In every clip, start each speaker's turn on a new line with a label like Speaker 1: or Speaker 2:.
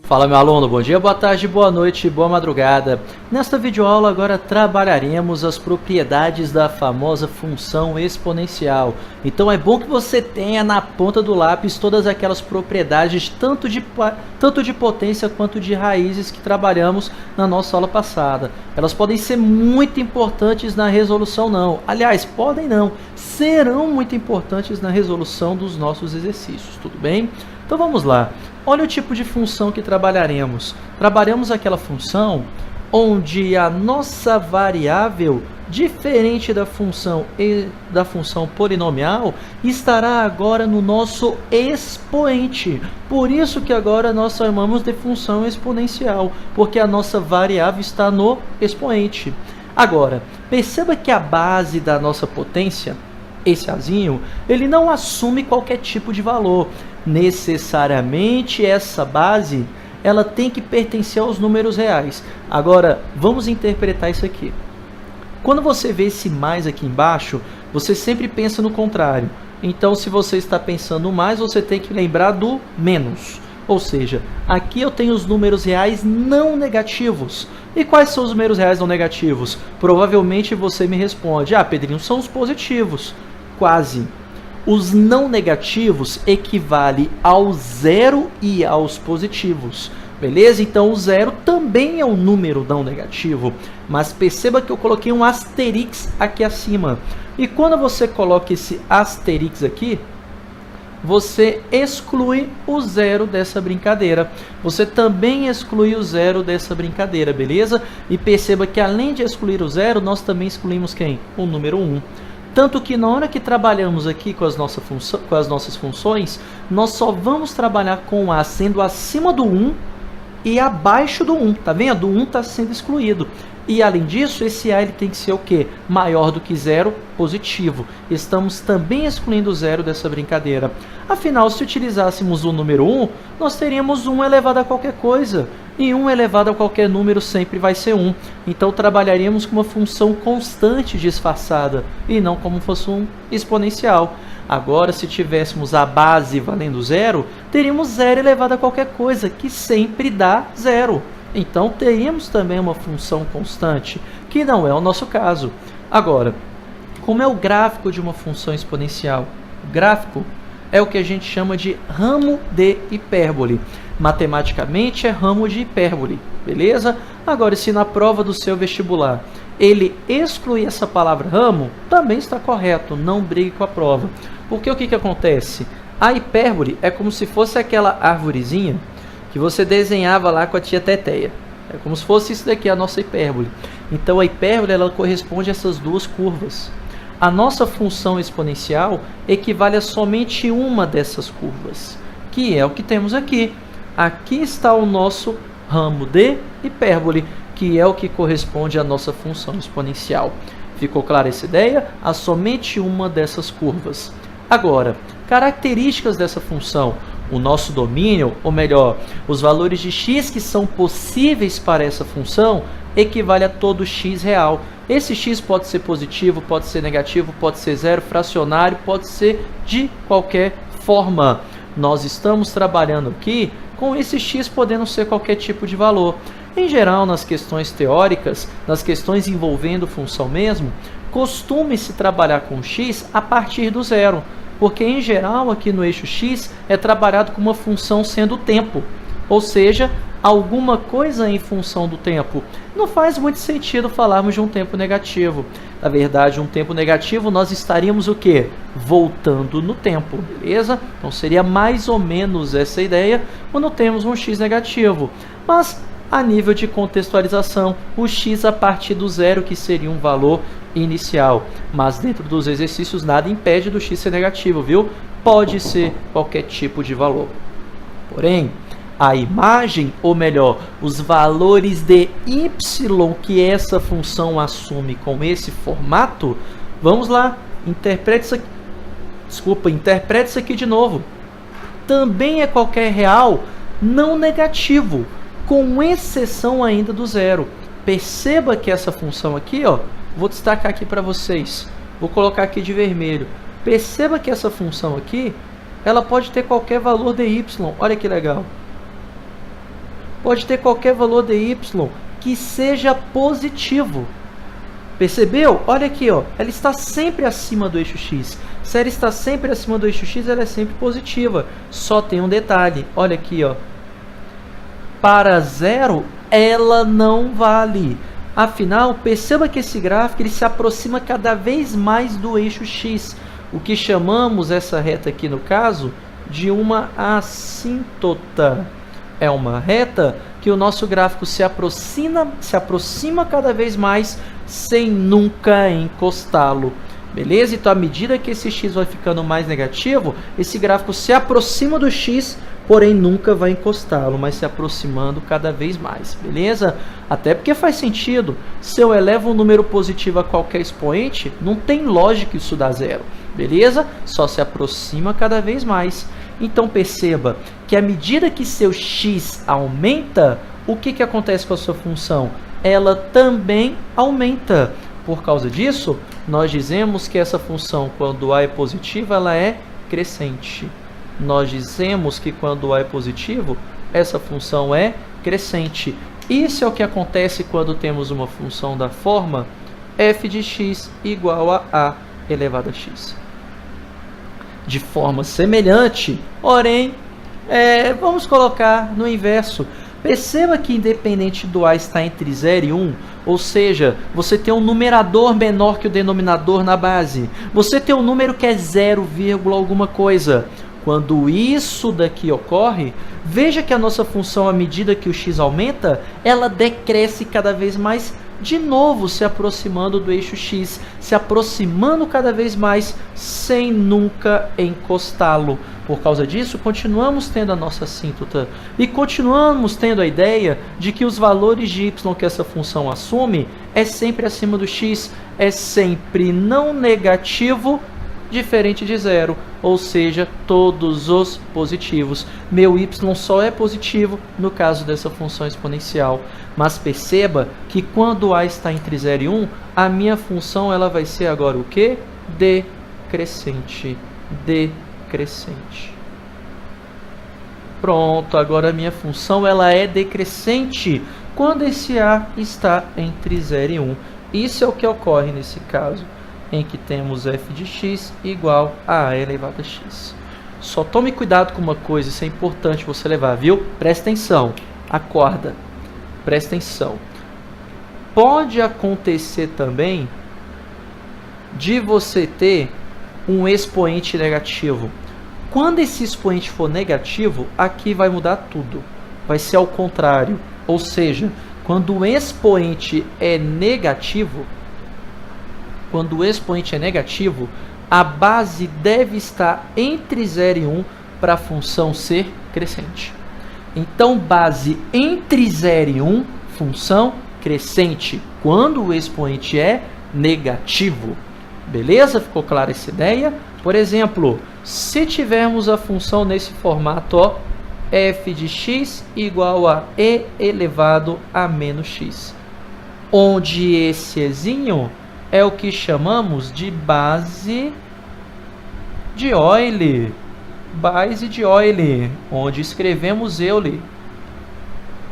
Speaker 1: Fala, meu aluno, bom dia, boa tarde, boa noite, boa madrugada. Nesta videoaula agora trabalharemos as propriedades da famosa função exponencial. Então é bom que você tenha na ponta do lápis todas aquelas propriedades, tanto de potência quanto de raízes que trabalhamos na nossa aula passada. Elas podem ser muito importantes na resolução não. Aliás, podem não, serão muito importantes na resolução dos nossos exercícios, tudo bem? Então vamos lá. Olha o tipo de função que trabalharemos. Trabalhamos aquela função onde a nossa variável, diferente da função polinomial, estará agora no nosso expoente. Por isso que agora nós chamamos de função exponencial, porque a nossa variável está no expoente. Agora, perceba que a base da nossa potência, esse azinho, ele não assume qualquer tipo de valor. Necessariamente essa base, ela tem que pertencer aos números reais. Agora, vamos interpretar isso aqui. Quando você vê esse mais aqui embaixo, você sempre pensa no contrário. Então, se você está pensando no mais, você tem que lembrar do menos. Ou seja, aqui eu tenho os números reais não negativos. E quais são os números reais não negativos? Provavelmente você me responde, Pedrinho, são os positivos. Quase. Os não negativos equivalem ao zero e aos positivos. Beleza? Então, o zero também é um número não negativo. Mas perceba que eu coloquei um asterix aqui acima. E quando você coloca esse asterix aqui, você exclui o zero dessa brincadeira. Você também exclui o zero dessa brincadeira, beleza? E perceba que além de excluir o zero, nós também excluímos quem? O número 1. Tanto que na hora que trabalhamos aqui com as nossas funções, nós só vamos trabalhar com A sendo acima do 1 e abaixo do 1. Tá vendo? O 1 está sendo excluído. E além disso, esse A ele tem que ser o quê? Maior do que zero, positivo. Estamos também excluindo o zero dessa brincadeira. Afinal, se utilizássemos o número 1, nós teríamos 1 elevado a qualquer coisa. E 1 elevado a qualquer número sempre vai ser 1. Então, trabalharíamos com uma função constante disfarçada, e não como fosse um exponencial. Agora, se tivéssemos a base valendo zero, teríamos 0 elevado a qualquer coisa, que sempre dá zero. Então, teríamos também uma função constante, que não é o nosso caso. Agora, como é o gráfico de uma função exponencial? O gráfico é o que a gente chama de ramo de hipérbole. Matematicamente, é ramo de hipérbole, beleza? Agora, se na prova do seu vestibular ele excluir essa palavra ramo, também está correto, não brigue com a prova. Porque o que acontece? A hipérbole é como se fosse aquela arvorezinha que você desenhava lá com a tia Teteia. É como se fosse isso daqui, a nossa hipérbole. Então, a hipérbole ela corresponde a essas duas curvas. A nossa função exponencial equivale a somente uma dessas curvas, que é o que temos aqui. Aqui está o nosso ramo de hipérbole, que é o que corresponde à nossa função exponencial. Ficou clara essa ideia? Há somente uma dessas curvas. Agora, características dessa função. O nosso domínio, ou melhor, os valores de x que são possíveis para essa função, equivale a todo x real. Esse x pode ser positivo, pode ser negativo, pode ser zero, fracionário, pode ser de qualquer forma. Nós estamos trabalhando aqui com esse x podendo ser qualquer tipo de valor. Em geral, nas questões teóricas, nas questões envolvendo função mesmo, costuma-se trabalhar com x a partir do zero. Porque, em geral, aqui no eixo x é trabalhado com uma função sendo o tempo, ou seja, alguma coisa em função do tempo. Não faz muito sentido falarmos de um tempo negativo. Na verdade, um tempo negativo, nós estaríamos o quê? Voltando no tempo, beleza? Então, seria mais ou menos essa ideia quando temos um x negativo. Mas, a nível de contextualização, o x a partir do zero, que seria um valor inicial. Mas dentro dos exercícios nada impede do x ser negativo, viu? Pode ser qualquer tipo de valor. Porém, a imagem, ou melhor, os valores de y que essa função assume com esse formato, vamos lá, interprete isso aqui de novo. Também é qualquer real não negativo, com exceção ainda do zero. Perceba que essa função aqui, vou destacar aqui para vocês. Vou colocar aqui de vermelho. Perceba que essa função aqui, ela pode ter qualquer valor de y. Olha que legal. pode ter qualquer valor de y que seja positivo. Percebeu? Olha aqui, ó, ela está sempre acima do eixo x. Se ela está sempre acima do eixo x, ela é sempre positiva. Só tem um detalhe, olha aqui, ó. Para zero, ela não vale. Afinal, perceba que esse gráfico ele se aproxima cada vez mais do eixo x. O que chamamos essa reta aqui, no caso, de uma assíntota. É uma reta que o nosso gráfico se aproxima cada vez mais sem nunca encostá-lo. Beleza? Então, à medida que esse x vai ficando mais negativo, esse gráfico se aproxima do x, porém nunca vai encostá-lo, mas se aproximando cada vez mais. Beleza? Até porque faz sentido. Se eu elevo um número positivo a qualquer expoente, não tem lógica isso dar zero. Beleza? Só se aproxima cada vez mais. Então, perceba que à medida que seu x aumenta, o que acontece com a sua função? Ela também aumenta. Por causa disso, nós dizemos que essa função, quando a é positiva, ela é crescente. Nós dizemos que quando a é positivo, essa função é crescente. Isso é o que acontece quando temos uma função da forma f de x igual a elevado a x. De forma semelhante, porém, vamos colocar no inverso. Perceba que independente do a estar entre 0 e 1, ou seja, você tem um numerador menor que o denominador na base. Você tem um número que é 0, alguma coisa. Quando isso daqui ocorre, veja que a nossa função, à medida que o x aumenta, ela decresce cada vez mais, de novo se aproximando do eixo x, se aproximando cada vez mais, sem nunca encostá-lo. Por causa disso, continuamos tendo a nossa assíntota e continuamos tendo a ideia de que os valores de y que essa função assume é sempre acima do x, é sempre não negativo, diferente de zero, ou seja, todos os positivos. Meu y só é positivo no caso dessa função exponencial. Mas perceba que quando a está entre 0 e 1, a minha função ela vai ser agora o quê? Decrescente. Decrescente. Pronto, agora a minha função ela é decrescente quando esse a está entre 0 e 1. Isso é o que ocorre nesse caso, em que temos f de x igual a elevado a x. Só tome cuidado com uma coisa, isso é importante você levar, viu? Presta atenção, acorda, presta atenção. Pode acontecer também de você ter um expoente negativo. Quando esse expoente for negativo, aqui vai mudar tudo. Vai ser ao contrário, ou seja, quando o expoente é negativo, a base deve estar entre 0 e 1 para a função ser crescente. Então, base entre 0 e 1, função crescente, quando o expoente é negativo. Beleza? Ficou clara essa ideia? Por exemplo, se tivermos a função nesse formato, ó, f de x igual a e elevado a menos x, onde esse ezinho é o que chamamos de base de Euler. Base de Euler, onde escrevemos Euler.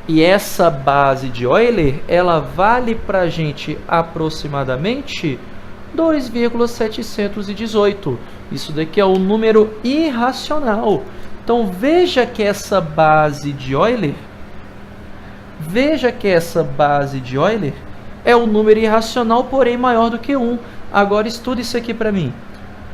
Speaker 1: E essa base de Euler, ela vale para a gente aproximadamente 2,718. Isso daqui é um número irracional. Então, veja que essa base de Euler, é um número irracional, porém maior do que 1. Agora estuda isso aqui para mim.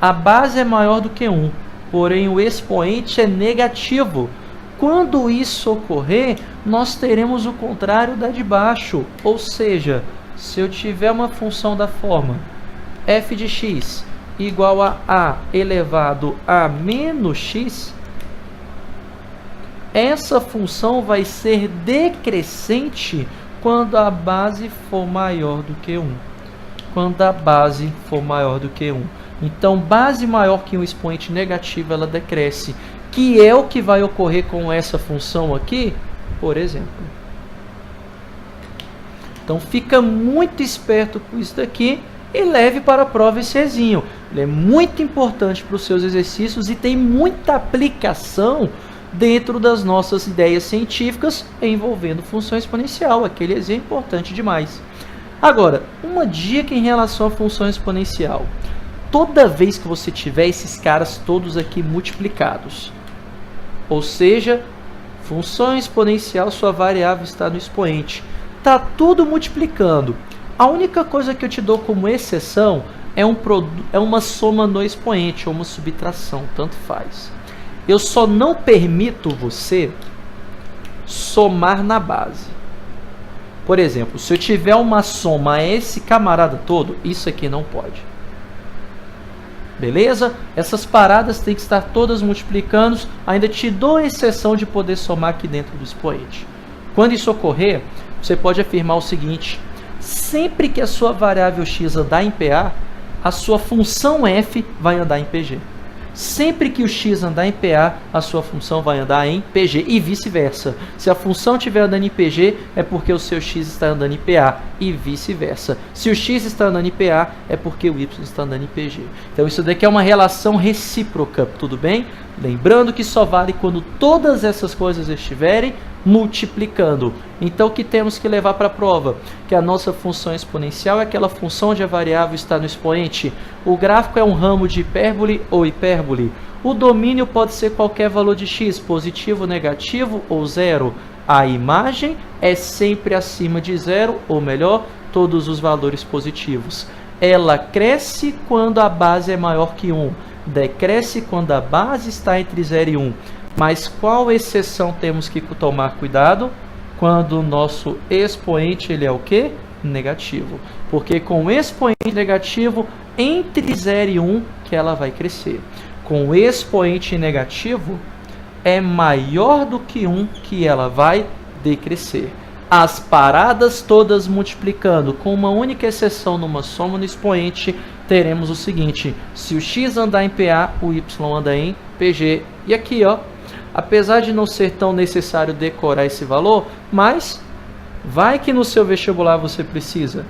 Speaker 1: A base é maior do que 1, porém o expoente é negativo. Quando isso ocorrer, nós teremos o contrário da de baixo. Ou seja, se eu tiver uma função da forma f de x igual a elevado a menos x, essa função vai ser decrescente quando a base for maior do que 1. Então, base maior que um expoente negativo, ela decresce, que é o que vai ocorrer com essa função aqui, por exemplo. Então, fica muito esperto com isso daqui e leve para a prova esse ezinho. Ele é muito importante para os seus exercícios e tem muita aplicação dentro das nossas ideias científicas envolvendo função exponencial. Aquele exemplo é importante demais. Agora, uma dica em relação à função exponencial. Toda vez que você tiver esses caras todos aqui multiplicados, ou seja, função exponencial, sua variável está no expoente, está tudo multiplicando. A única coisa que eu te dou como exceção é uma soma no expoente, ou uma subtração, tanto faz. Eu só não permito você somar na base. Por exemplo, se eu tiver uma soma a esse camarada todo, isso aqui não pode. Beleza? Essas paradas têm que estar todas multiplicando. Ainda te dou a exceção de poder somar aqui dentro do expoente. Quando isso ocorrer, você pode afirmar o seguinte: sempre que a sua variável x andar em PA, a sua função f vai andar em PG. Sempre que o x andar em PA, a sua função vai andar em PG e vice-versa. Se a função estiver andando em PG, é porque o seu x está andando em PA e vice-versa. Se o x está andando em PA, é porque o y está andando em PG. Então isso daqui é uma relação recíproca, tudo bem? Lembrando que só vale quando todas essas coisas estiverem multiplicando. Então o que temos que levar para a prova? Que a nossa função exponencial é aquela função onde a variável está no expoente. O gráfico é um ramo de hipérbole ou hipérbole. O domínio pode ser qualquer valor de x, positivo, negativo ou zero. A imagem é sempre acima de zero, ou melhor, todos os valores positivos. Ela cresce quando a base é maior que 1. Decresce quando a base está entre 0 e 1. Mas qual exceção temos que tomar cuidado? Quando o nosso expoente ele é o quê? Negativo. Porque com o expoente negativo, entre 0 e 1, que ela vai crescer. Com o expoente negativo, é maior do que 1, que ela vai decrescer. As paradas todas multiplicando, com uma única exceção numa soma no expoente, teremos o seguinte: se o x andar em PA, o y anda em PG. E aqui, ó, apesar de não ser tão necessário decorar esse valor, mas vai que no seu vestibular você precisa.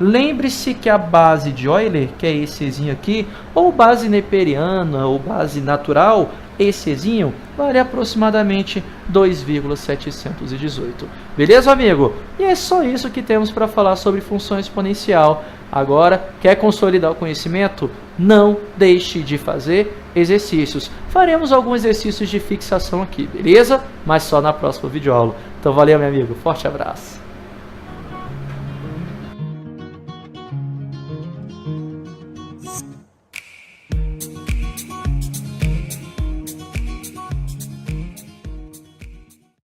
Speaker 1: Lembre-se que a base de Euler, que é esse exinho aqui, ou base neperiana, ou base natural, esse exinho vale aproximadamente 2,718. Beleza, amigo? E é só isso que temos para falar sobre função exponencial. Agora, quer consolidar o conhecimento? Não deixe de fazer exercícios. Faremos alguns exercícios de fixação aqui, beleza? Mas só na próxima videoaula. Então, valeu, meu amigo. Forte abraço.